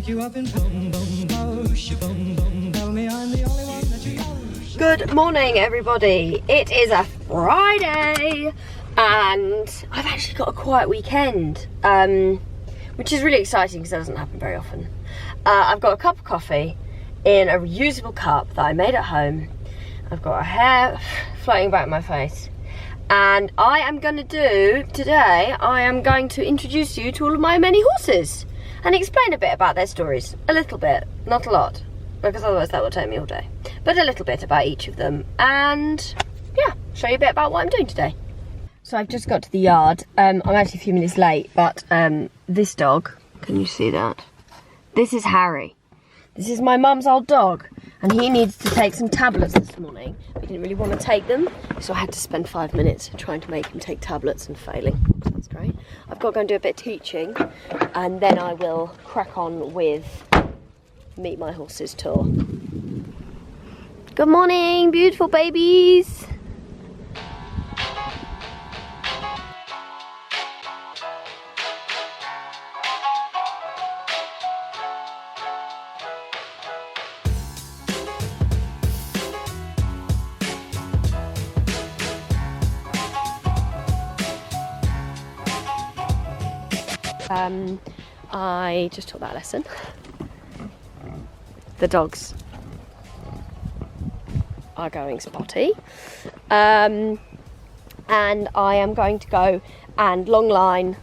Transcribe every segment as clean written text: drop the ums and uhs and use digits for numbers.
Good morning, everybody. It is a Friday and I've actually got a quiet weekend, which is really exciting because that doesn't happen very often. I've got a cup of coffee in a reusable cup that I made at home. I've got a hair floating back my face, and I am going to introduce you to all of my many horses and explain a bit about their stories. A little bit, not a lot, because otherwise that will take me all day, but a little bit about each of them, and yeah, show you a bit about what I'm doing today. So I've just got to the yard. I'm actually a few minutes late, but this dog, can you see that? This is Harry. This is my mum's old dog, and he needs to take some tablets this morning. We didn't really want to take them, so I had to spend 5 minutes trying to make him take tablets and failing. So that's great. I've got to go and do a bit of teaching, and then I will crack on with Meet My Horses tour. Good morning, beautiful babies. I just taught that lesson. The dogs are going spotty, and I am going to go and long line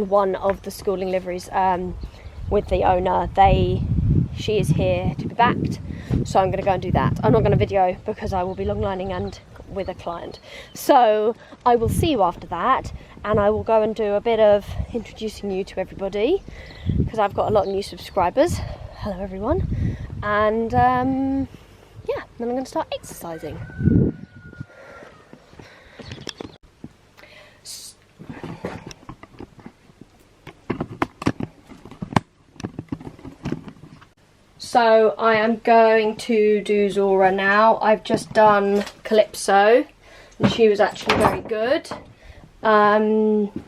one of the schooling liveries with the owner. She is here to be backed, so I'm going to go and do that. I'm not going to video because I will be long lining and with a client, so I will see you after that, and I will go and do a bit of introducing you to everybody because I've got a lot of new subscribers. Hello everyone, and yeah, then I'm going to start exercising. So I am going to do Zora now. I've just done Calypso, and she was actually very good.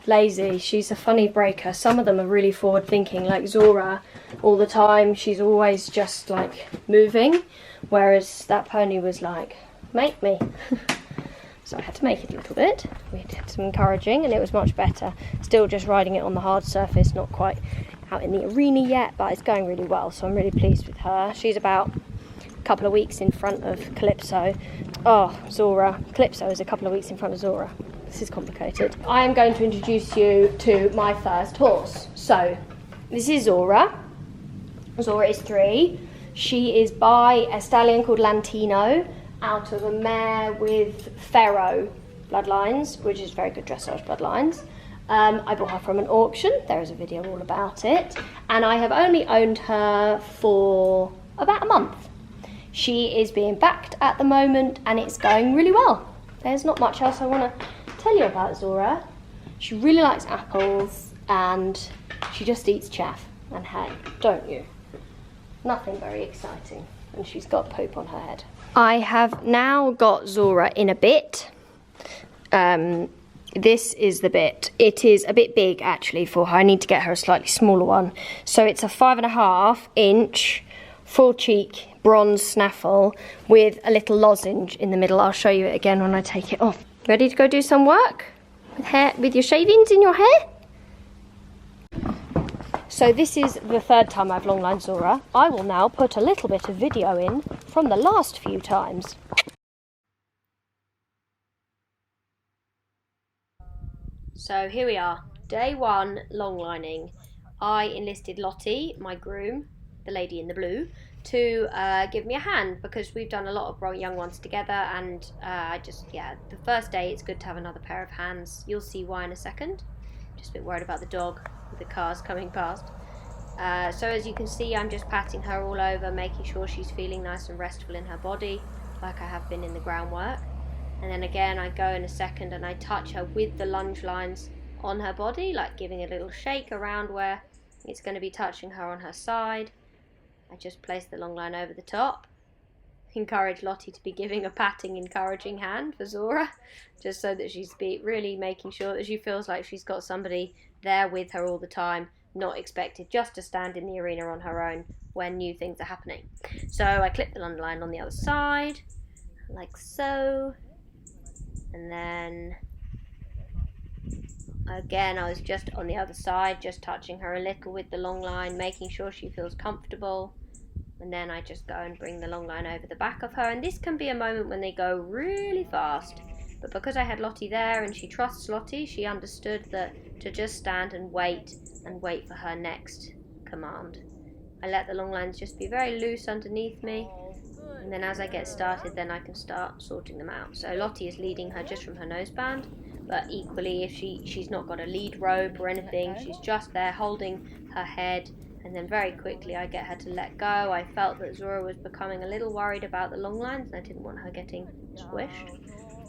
Lazy, she's a funny breaker. Some of them are really forward thinking, like Zora all the time. She's always just like moving, whereas that pony was like, make me. So I had to make it a little bit. We had some encouraging and it was much better. Still just riding it on the hard surface, not quite out in the arena yet, but it's going really well, so I'm really pleased with her. She's about a couple of weeks in front of Calypso. Oh, Zora. Calypso is a couple of weeks in front of Zora. This is complicated. I am going to introduce you to my first horse. So, this is Zora. Zora is 3. She is by a stallion called Lantino, out of a mare with Pharaoh bloodlines, which is very good dressage bloodlines. I bought her from an auction. There is a video all about it. And I have only owned her for about a month. She is being backed at the moment and it's going really well. There's not much else I want to tell you about Zora. She really likes apples and she just eats chaff and hay, don't you? Nothing very exciting. And she's got poop on her head. I have now got Zora in a bit. This is the bit. It is a bit big actually for her. I need to get her a slightly smaller one. So it's a 5.5 inch full cheek bronze snaffle with a little lozenge in the middle. I'll show you it again when I take it off. Ready to go do some work with your shavings in your hair? So this is the 3rd time I've longlined Zora. I will now put a little bit of video in from the last few times. So here we are, day 1 longlining. I enlisted Lottie, my groom, the lady in the blue, to give me a hand because we've done a lot of young ones together, and the first day it's good to have another pair of hands. You'll see why in a second. Just a bit worried about the dog with the cars coming past. So as you can see, I'm just patting her all over, making sure she's feeling nice and restful in her body, like I have been in the groundwork. And then again, I go in a second and I touch her with the lunge lines on her body, like giving a little shake around where it's going to be touching her on her side. I just place the long line over the top. Encourage Lottie to be giving a patting, encouraging hand for Zora, just so that she's really making sure that she feels like she's got somebody there with her all the time, not expected just to stand in the arena on her own when new things are happening. So I clipped the long line on the other side, like so, and then again I was just on the other side, just touching her a little with the long line, making sure she feels comfortable, and then I just go and bring the long line over the back of her. And this can be a moment when they go really fast, but because I had Lottie there and she trusts Lottie, she understood that to just stand and wait for her next command. I let the long lines just be very loose underneath me, and then as I get started, then I can start sorting them out. So Lottie is leading her just from her noseband, but equally if she's not got a lead rope or anything, she's just there holding her head, and then very quickly I get her to let go. I felt that Zora was becoming a little worried about the long lines and I didn't want her getting squished.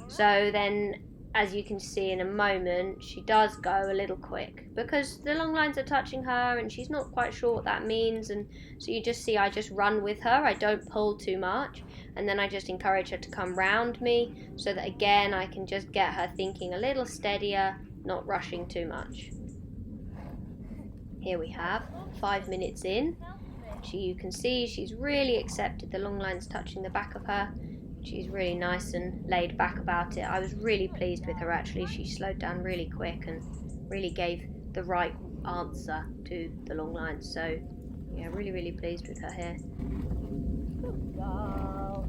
So then, as you can see in a moment, she does go a little quick because the long lines are touching her and she's not quite sure what that means. And so you just see I just run with her. I don't pull too much, and then I just encourage her to come round me so that again I can just get her thinking a little steadier, not rushing too much. Here we have 5 minutes in. You can see she's really accepted the long lines touching the back of her. She's really nice and laid back about it. I was really pleased with her actually. She slowed down really quick and really gave the right answer to the long lines. So yeah, really pleased with her here. Good girl.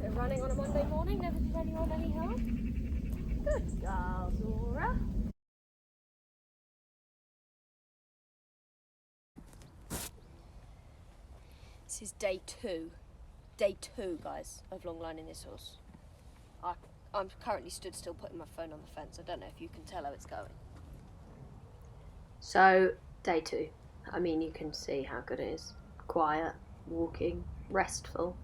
They're running on a Monday morning, never did anyone any harm. Good girl, Zora. This is day two, guys, of long lining this horse. I'm currently stood still putting my phone on the fence. I don't know if you can tell how it's going. So, day 2. I mean, you can see how good it is. Quiet, walking, restful,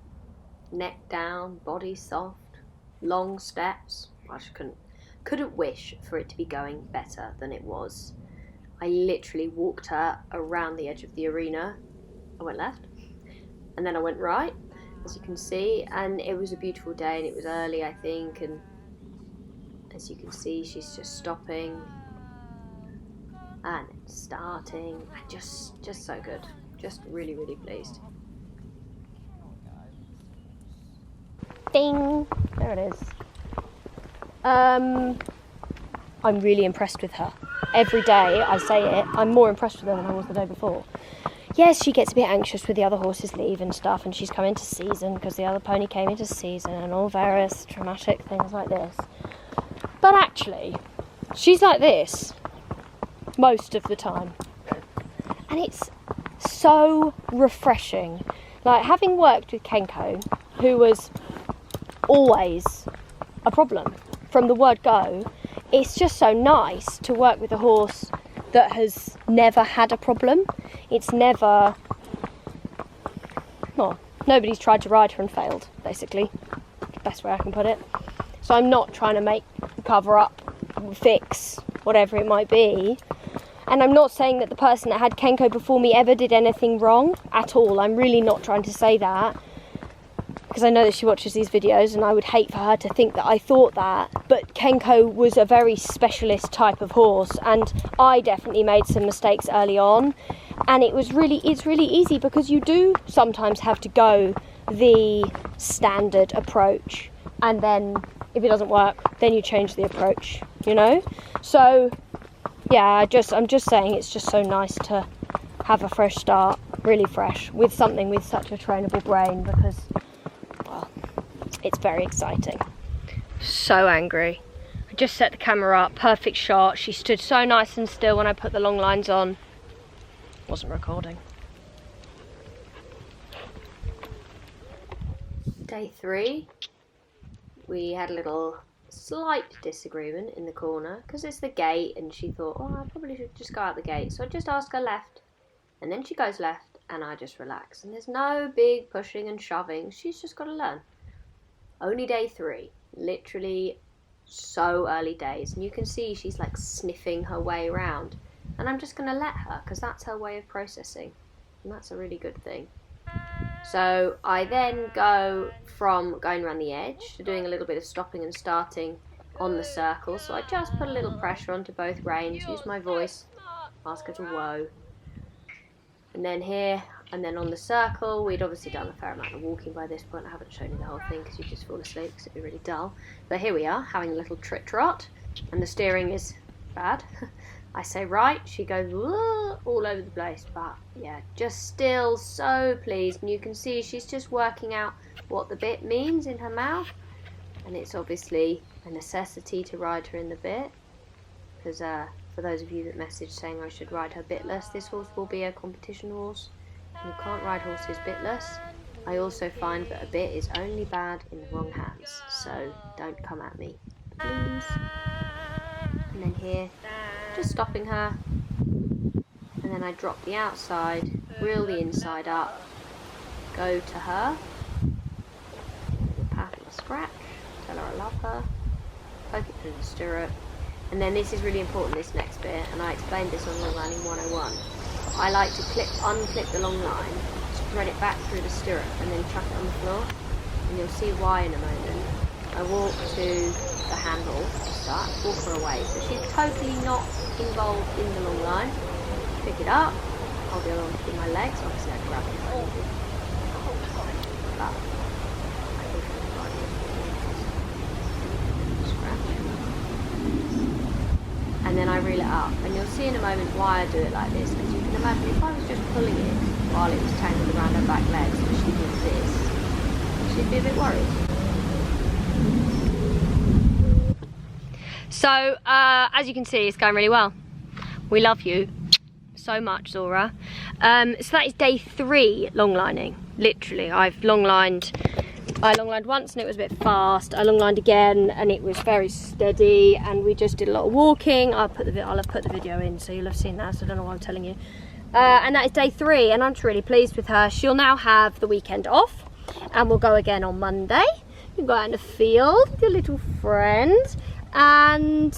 neck down, body soft, long steps. I just couldn't wish for it to be going better than it was. I literally walked her around the edge of the arena. I went left. And then I went right, as you can see, and it was a beautiful day and it was early, I think, and as you can see, she's just stopping and starting, and just so good. Just really pleased. Ding! There it is. I'm really impressed with her. Every day I say it, I'm more impressed with her than I was the day before. Yes, she gets a bit anxious with the other horses leave and stuff, and she's come into season because the other pony came into season and all various traumatic things like this. But actually, she's like this most of the time. And it's so refreshing. Like, having worked with Kenko, who was always a problem from the word go, it's just so nice to work with a horse that has never had a problem. It's never, well, nobody's tried to ride her and failed, basically. The best way I can put it. So I'm not trying to cover up, fix, whatever it might be. And I'm not saying that the person that had Kenko before me ever did anything wrong at all. I'm really not trying to say that, because I know that she watches these videos and I would hate for her to think that I thought that. But Kenko was a very specialist type of horse, and I definitely made some mistakes early on. And it's really easy, because you do sometimes have to go the standard approach, and then if it doesn't work, then you change the approach, you know? So yeah, I'm just saying it's just so nice to have a fresh start, really fresh, with something with such a trainable brain, because, well, it's very exciting. So angry. I just set the camera up, perfect shot. She stood so nice and still when I put the long lines on. Wasn't recording. Day 3, we had a little slight disagreement in the corner because it's the gate, and she thought, oh, I probably should just go out the gate. So I just ask her left, and then she goes left, and I just relax. And there's no big pushing and shoving. She's just got to learn. Only day 3, literally so early days, and you can see she's like sniffing her way around. And I'm just going to let her, because that's her way of processing. And that's a really good thing. So I then go from going around the edge to doing a little bit of stopping and starting on the circle. So I just put a little pressure onto both reins, use my voice, ask her to whoa. And then here, and then on the circle, we'd obviously done a fair amount of walking by this point. I haven't shown you the whole thing because you just fall asleep because it'd be really dull. But here we are, having a little trot, and the steering is bad. I say right, she goes all over the place, but yeah, just still so pleased. And you can see she's just working out what the bit means in her mouth, and it's obviously a necessity to ride her in the bit, because for those of you that messaged saying I should ride her bitless, this horse will be a competition horse. You can't ride horses bitless. I also find that a bit is only bad in the wrong hands, so don't come at me, please. And then here, just stopping her, and then I drop the outside, reel the inside up, go to her, pat and scratch, tell her I love her, poke it through the stirrup, and then this is really important, this next bit, and I explained this on Long Lining 101. I like to unclip the long line, spread it back through the stirrup, and then chuck it on the floor, and you'll see why in a moment. I walk to the handle, start, walk her away, so she's totally not involved in the long line. Pick it up, hold the other one between my legs, obviously I grab it if I need to. But I think I'm riding scratch. And then I reel it up, and you'll see in a moment why I do it like this, because you can imagine if I was just pulling it while it was tangled around her back legs and she did this, she'd be a bit worried. So, as you can see, it's going really well. We love you so much, Zora. So that is day 3 long lining. Literally, I long lined once and it was a bit fast. I long lined again and it was very steady, and we just did a lot of walking. I'll have put the video in, so you'll have seen that, so I don't know why I'm telling you. And that is day 3, and I'm just really pleased with her. She'll now have the weekend off, and we'll go again on Monday. You can go out in the field with your little friend. And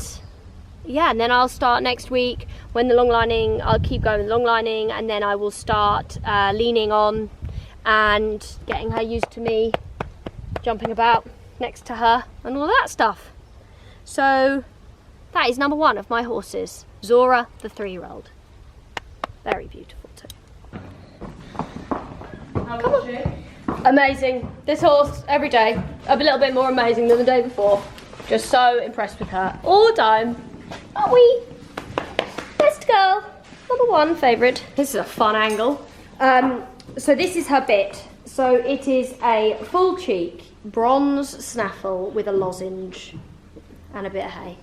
yeah, and then I'll start next week when the long lining, I'll keep going with long lining, and then I will start leaning on and getting her used to me jumping about next to her and all that stuff. So that is number 1 of my horses, Zora the 3-year-old. Very beautiful too. Come on. Amazing. This horse every day a little bit more amazing than the day before. Just so impressed with her all the time. Aren't we? Best girl. Number 1 favourite. This is a fun angle. So this is her bit. So it is a full cheek bronze snaffle with a lozenge and a bit of hay.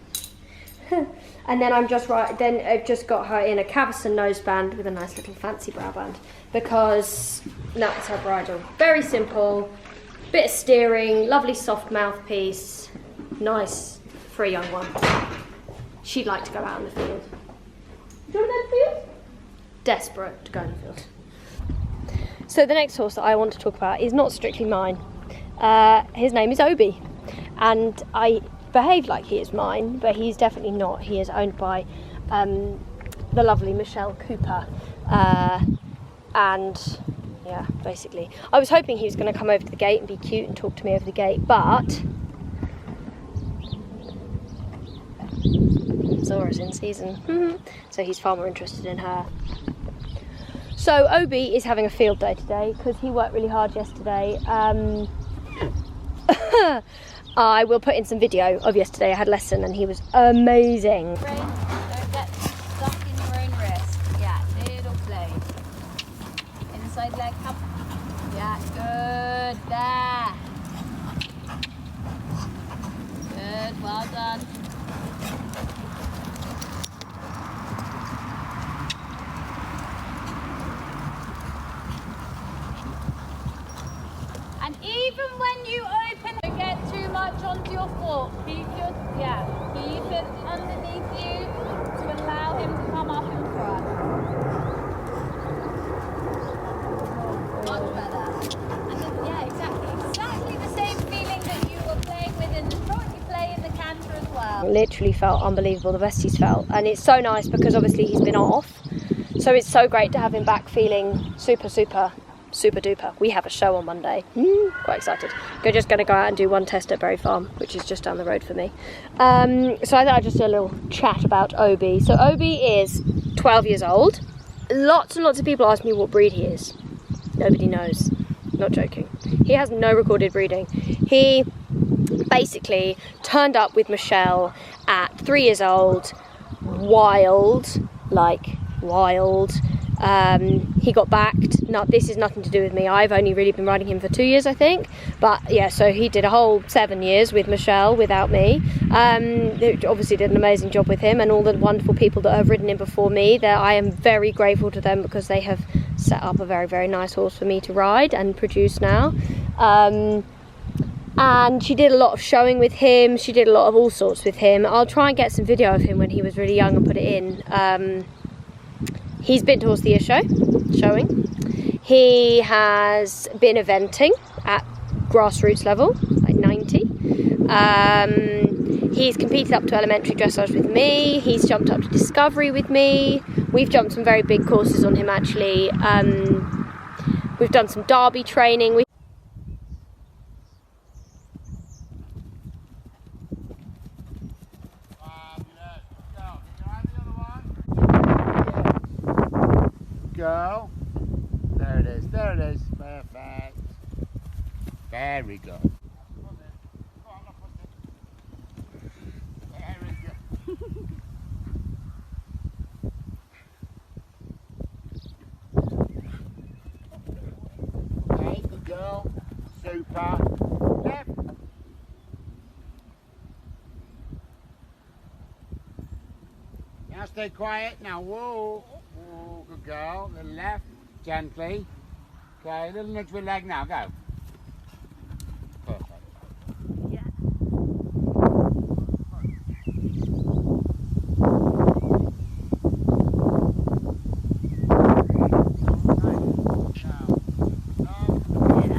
And then I've just got her in a Cavison noseband with a nice little fancy brow band, because that's her bridle. Very simple. Bit of steering, lovely soft mouthpiece. Nice for a young one. She'd like to go out in the field. Do you want to go in the field? Desperate to go in the field. So the next horse that I want to talk about is not strictly mine. His name is Obi, and I behave like he is mine, but he's definitely not. He is owned by the lovely Michelle Cooper, and yeah, basically I was hoping he was going to come over to the gate and be cute and talk to me over the gate, but Zora's in season, so he's far more interested in her. So Obi is having a field day today because he worked really hard yesterday. I will put in some video of yesterday. I had a lesson and he was amazing. Don't get stuck in your own wrist. Yeah, little play. Inside leg up. Yeah, good. There. Good, well done. And even when you open, don't get too much onto your foot. Keep it underneath you to allow him to come up in front. Much better. And then, yeah, exactly the same feeling that you were playing with in the trot, you play in the canter as well. Literally felt unbelievable, the best he's felt. And it's so nice because obviously he's been off. So it's so great to have him back feeling super, super, super duper. We have a show on Monday. Quite excited. We're just going to go out and do one test at Berry Farm, which is just down the road for me. So I thought I'd just do a little chat about Obi. So Obi is 12 years old. Lots and lots of people ask me what breed he is. Nobody knows. Not joking. He has no recorded breeding. He basically turned up with Michelle at 3 years old. Wild, like wild. He got backed. No, this is nothing to do with me. I've only really been riding him for 2 years, I think. But yeah, so he did a whole 7 years with Michelle without me. They obviously did an amazing job with him, and all the wonderful people that have ridden him before me. That I am very grateful to them because they have set up a very, very nice horse for me to ride and produce now. And she did a lot of showing with him. She did a lot of all sorts with him. I'll try and get some video of him when he was really young and put it in. He's been to Horse the Year showing. He has been eventing at grassroots level, like 90. He's competed up to elementary dressage with me. He's jumped up to Discovery with me. We've jumped some very big courses on him actually. We've done some derby training. Go. There it is. There it is. Perfect. Very good. Very good. Okay, good girl. Super. Left. Now stay quiet. Now whoa. Whoa, good girl. The left, gently. Okay, a little nudge with leg now. Go. Perfect. Yeah.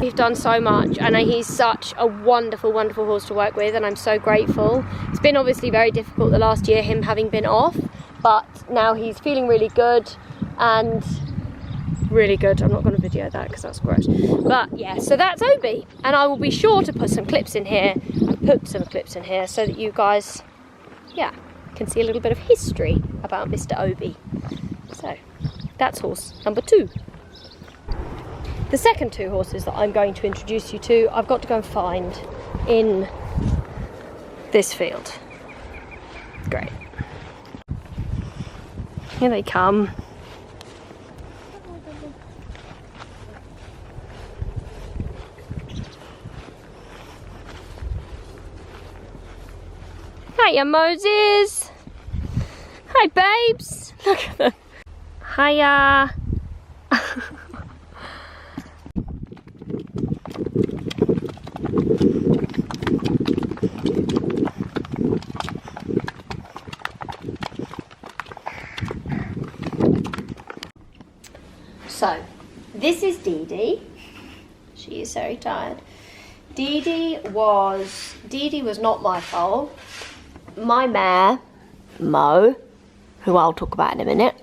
We've done so much, and he's such a wonderful, wonderful horse to work with, and I'm so grateful. It's been obviously very difficult the last year, him having been off. But now he's feeling really good and really good. I'm not going to video that because that's gross. But yeah, so that's Obi. And I will be sure to put some clips in here so that you guys, yeah, can see a little bit of history about Mr. Obi. So that's horse number 2. The second 2 horses that I'm going to introduce you to, I've got to go and find in this field. Great. Here they come. Hiya, Moses. Hi, babes. Look at them. Hiya. So, this is Dee Dee. She is very tired. Dee Dee was not my foal. My mare, Mo, who I'll talk about in a minute,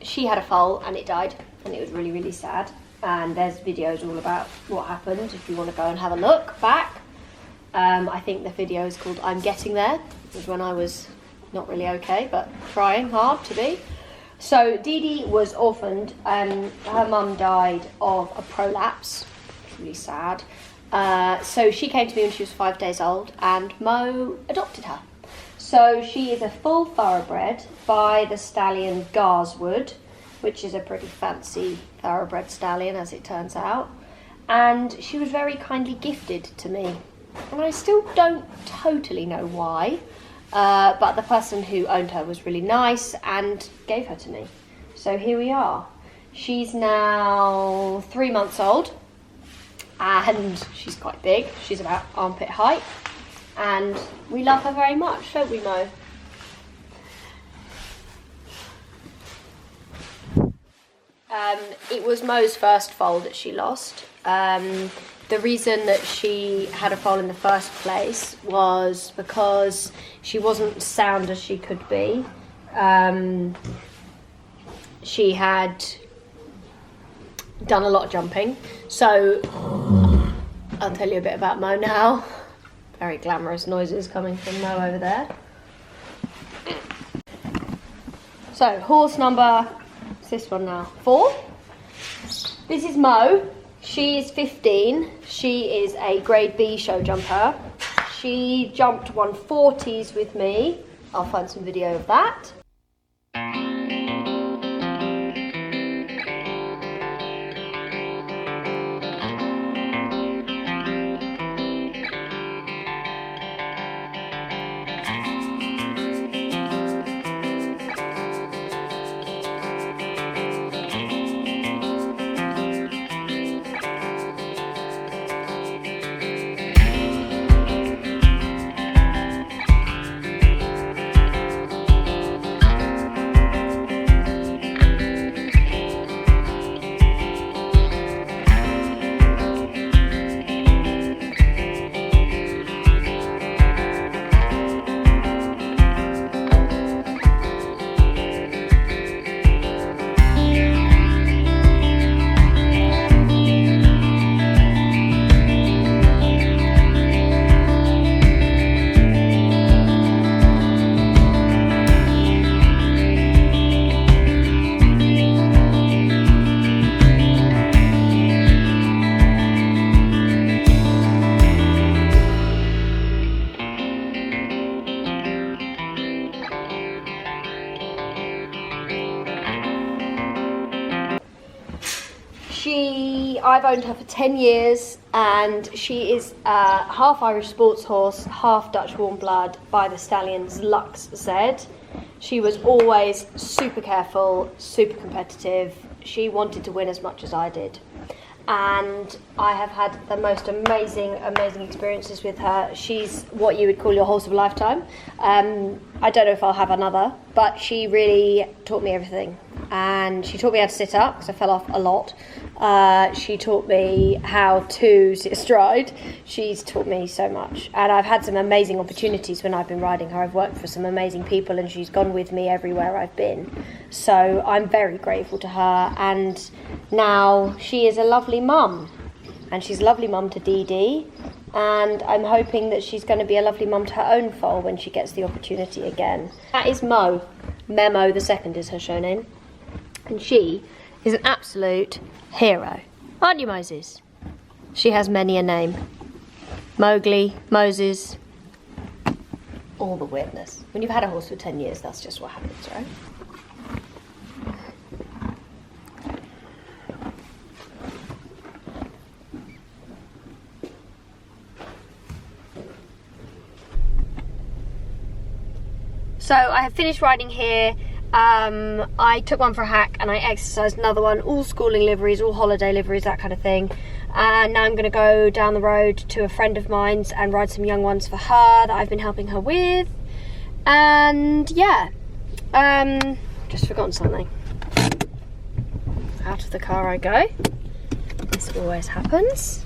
she had a foal and it died, and it was really, really sad. And there's videos all about what happened if you want to go and have a look back. I think the video is called I'm Getting There. It was when I was not really okay, but trying hard to be. So Dee Dee was orphaned. Her mum died of a prolapse. Really sad. So she came to me when she was 5 days old, and Mo adopted her. So she is a full thoroughbred by the stallion Garswood, which is a pretty fancy thoroughbred stallion, as it turns out. And she was very kindly gifted to me. And I still don't totally know why. But the person who owned her was really nice and gave her to me. So here we are. She's now 3 months old and she's quite big. She's about armpit height and we love her very much, don't we, Mo? It was Mo's first foal that she lost. The reason that she had a foal in the first place was because she wasn't sound as she could be. done a lot of jumping. So I'll tell you a bit about Mo now. Very glamorous noises coming from Mo over there. So horse number, what's this one now? 4. This is Mo. She is 15. She is a grade B show jumper. She jumped 140s with me. I'll find some video of that. I've owned her for 10 years, and she is a half Irish sports horse, half Dutch warm blood by the stallions Lux Z. She was always super careful, super competitive. She wanted to win as much as I did. And I have had the most amazing experiences with her. She's what you would call your horse of a lifetime. I don't know if I'll have another, but she really taught me everything. And she taught me how to sit up, because I fell off a lot. She taught me how to sit astride. She's taught me so much. And I've had some amazing opportunities when I've been riding her. I've worked for some amazing people, and she's gone with me everywhere I've been. So I'm very grateful to her. And now she is a lovely mum. And she's a lovely mum to Dee Dee. And I'm hoping that she's going to be a lovely mum to her own foal when she gets the opportunity again. That is Mo. Memo the second is her show name. And she is an absolute hero. Aren't you, Moses? She has many a name. Mowgli, Moses, all the weirdness. When you've had a horse for 10 years, that's just what happens, right? So I have finished riding here. I took one for a hack and I exercised another one, all schooling liveries, all holiday liveries, that kind of thing. And now I'm going to go down the road to a friend of mine's and ride some young ones for her that I've been helping her with. And yeah, just forgotten something. Out of the car I go. This always happens.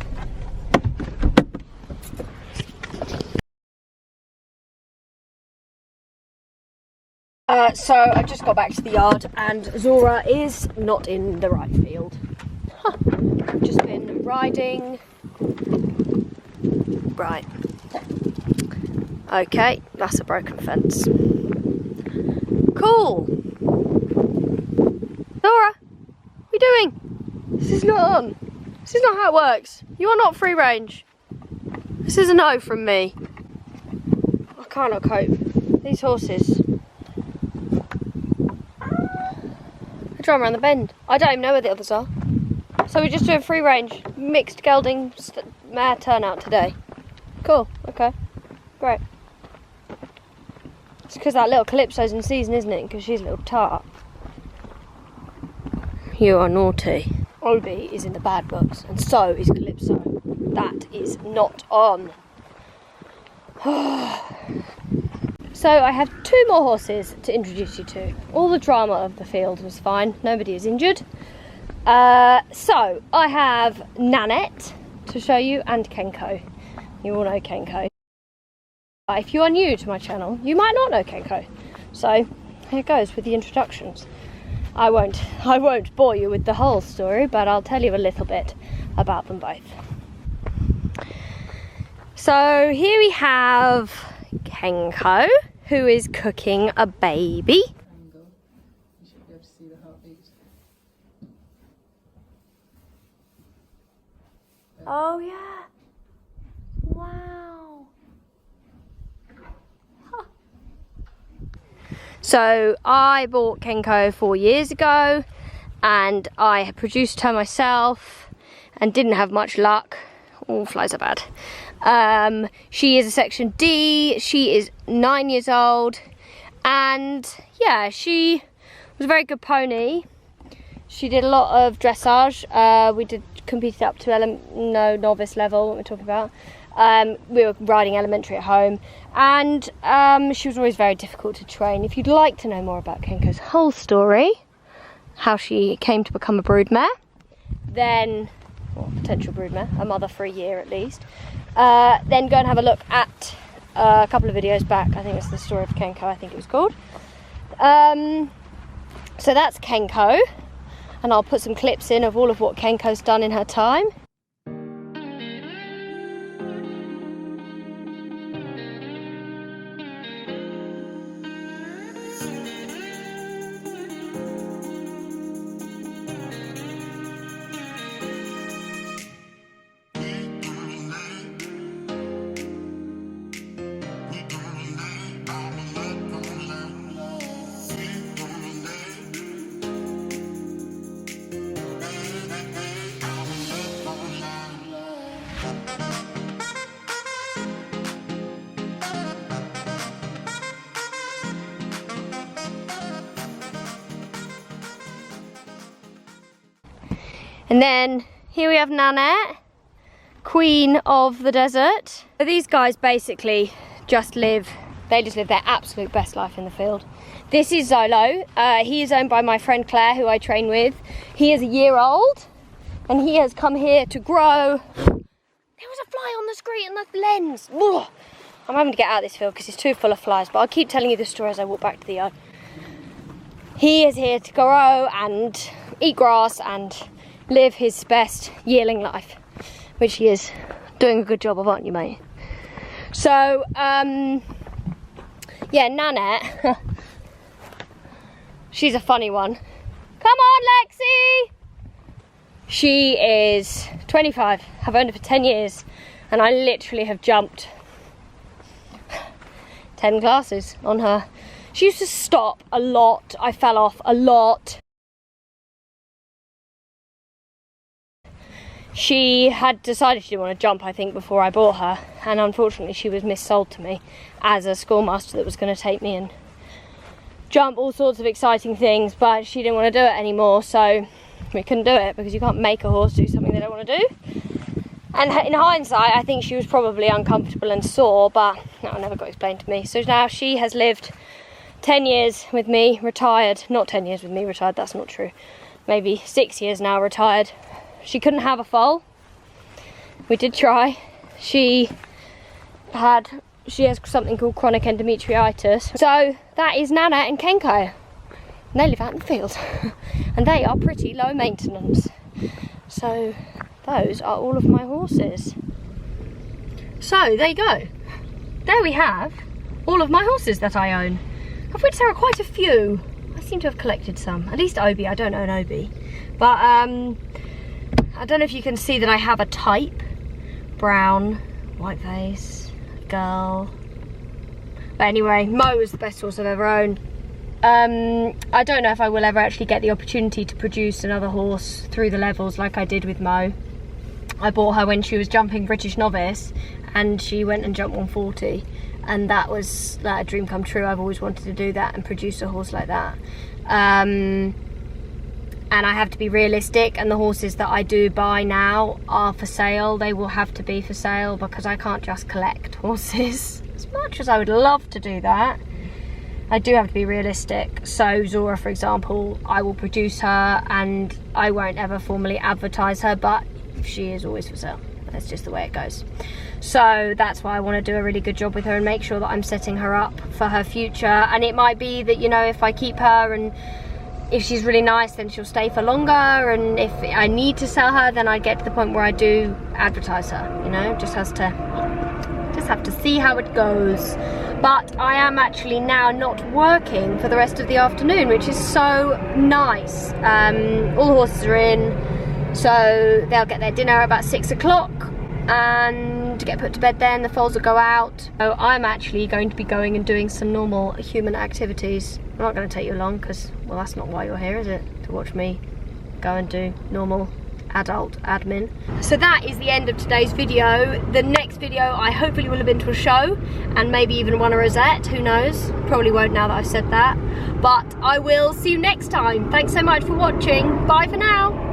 So I just got back to the yard and Zora is not in the right field. Huh. Just been riding. Right. Okay, that's a broken fence. Cool. Zora, what are you doing? This is not on. This is not how it works. You are not free range. This is a no from me. I cannot cope. These horses. Drive around the bend. I don't even know where the others are. So we're just doing free range, mixed gelding mare turnout today. Cool, okay, great. It's because that little Calypso's in season, isn't it? Because she's a little tart. You are naughty. Olby is in the bad books, and so is Calypso. That is not on. So I have 2 more horses to introduce you to. All the drama of the field was fine. Nobody is injured. So I have Nanette to show you and Kenko. You all know Kenko. If you are new to my channel, you might not know Kenko. So here goes with the introductions. I won't bore you with the whole story, but I'll tell you a little bit about them both. So here we have Kenko, who is cooking a baby. You should be able to see the heartbeat. Oh yeah. Wow. Huh. So I bought Kenko 4 years ago and I produced her myself and didn't have much luck. All flies are bad. She is a section D, she is 9 years old, and yeah, she was a very good pony. She did a lot of dressage. We competed up to novice level, what we're talking about. We were riding elementary at home, and she was always very difficult to train. If you'd like to know more about Kenko's whole story, how she came to become a broodmare, then, or potential broodmare, a mother for a year at least, then go and have a look at a couple of videos back. I think it's the story of Kenko, I think it was called. So that's Kenko, and I'll put some clips in of all of what Kenko's done in her time. And then here we have Nanette, queen of the desert. So these guys basically just live their absolute best life in the field. This is Zolo. He is owned by my friend Claire, who I train with. He is a year old and he has come here to grow. There was a fly on the screen and the lens. Ugh. I'm having to get out of this field because it's too full of flies, but I'll keep telling you the story as I walk back to the yard. He is here to grow and eat grass and live his best yearling life, which he is doing a good job of, aren't you, mate? So, yeah, Nanette, she's a funny one. Come on, Lexi! She is 25, I've owned her for 10 years, and I literally have jumped 10 classes on her. She used to stop a lot, I fell off a lot. She had decided she didn't want to jump, I think, before I bought her, and unfortunately she was missold to me as a schoolmaster that was going to take me and jump all sorts of exciting things, but she didn't want to do it anymore, so we couldn't do it because you can't make a horse do something they don't want to do. And in hindsight, I think she was probably uncomfortable and sore, but that never got explained to me. So now she has lived 10 years with me, retired. Not 10 years with me, retired, that's not true. Maybe 6 years now, retired. She couldn't have a foal. We did try. She has something called chronic endometriitis. So that is Nanette and Kenko. And they live out in the field. And they are pretty low maintenance. So those are all of my horses. So there you go. There we have all of my horses that I own, of which there are quite a few. I seem to have collected some. At least Obi. I don't own Obi. But I don't know if you can see that I have a type. Brown, white face, girl. But anyway, Mo is the best horse I've ever owned. I don't know if I will ever actually get the opportunity to produce another horse through the levels like I did with Mo. I bought her when she was jumping British novice and she went and jumped 140, and that was like a dream come true. I've always wanted to do that and produce a horse like that. And I have to be realistic, and the horses that I do buy now are for sale. They will have to be for sale because I can't just collect horses. As much as I would love to do that, I do have to be realistic. So Zora, for example, I will produce her and I won't ever formally advertise her, but she is always for sale. That's just the way it goes. So that's why I want to do a really good job with her and make sure that I'm setting her up for her future. And it might be that, you know, if I keep her and if she's really nice, then she'll stay for longer, and if I need to sell her, then I get to the point where I do advertise her, you know, just have to see how it goes. But I am actually now not working for the rest of the afternoon, which is so nice. All the horses are in, so they'll get their dinner about 6 o'clock and get put to bed then. The foals will go out. So I'm actually going to be going and doing some normal human activities. I'm not going to take you along because, well, that's not why you're here, is it? To watch me go and do normal adult admin. So that is the end of today's video. The next video I hopefully will have been to a show and maybe even won a rosette, who knows? Probably won't now that I've said that. But I will see you next time. Thanks so much for watching. Bye for now.